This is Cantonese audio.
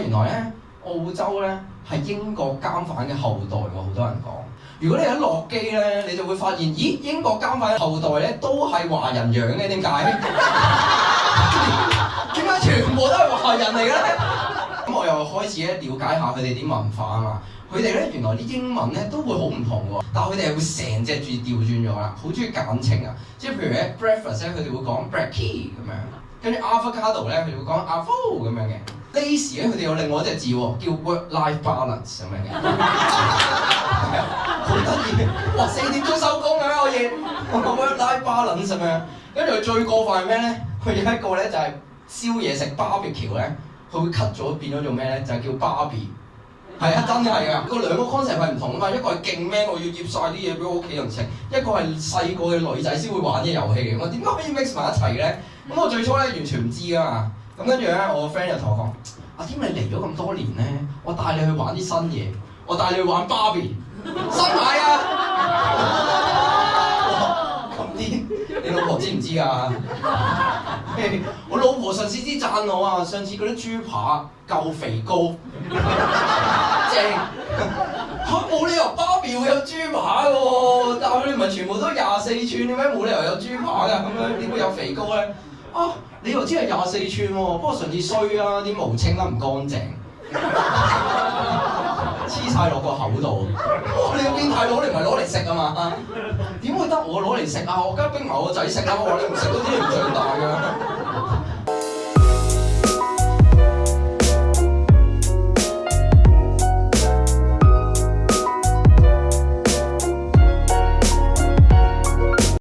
原來咧澳洲咧係英國監犯嘅後代喎，好多人講。如果你一落機咧，你就會發現，咦，英國監犯嘅後代咧都係華人養嘅，點解？點解全部都係華人嚟嘅咧？咁我又開始咧了解下佢哋啲文化啊嘛。佢哋咧原來啲英文咧都會好唔同喎，但係佢哋係會成隻字調轉咗啦，好中意簡稱啊。即係譬如咧 breakfast 咧，佢哋會講 brekkie 咁樣，跟住 avocado 咧，佢哋會講 avo 咁樣嘅。lazy 咧，佢哋有另外一隻字喎，叫 work-life balance 咁樣嘅，好得意。哇，4點鐘收工嘅咩可以？work-life balance 咁樣。跟住佢最過分係咩咧？佢有一個咧就係燒嘢食 barbecue 咧，佢會 cut 咗變咗做咩咧？就係叫 barbie。係啊，真係㗎！個兩個 concept 係唔同啊嘛，一個係勁 man，我要醃晒啲嘢俾我屋企人食；一個係細個嘅女仔先會玩嘅遊戲嚟。我點解可以 mix 埋一齊嘅咧？咁我最初咧完全唔知㗎嘛。咁跟住咧，我個 friend 就同我講：阿添，你嚟咗咁多年咧，我帶你去玩啲新嘢，我帶你去玩 Barbie， 新買啊！咁啲你老婆知唔知㗎？我老婆上次先讚我啊，上次嗰啲豬扒夠肥高，正嚇，冇理由 Barbie 會有豬扒嘅喎，但係佢哋唔係全部都24寸嘅咩？冇理由有豬扒㗎，咁樣點會有肥高咧？啊，你又知係24寸喎，不過上次衰啊，啲毛清得唔乾淨，黐晒落個口度。哇！你個變態佬，你唔係攞嚟食啊嘛？點會得我攞嚟食啊？我梗係逼埋我仔食啦！我話你唔食嗰啲你唔長大㗎。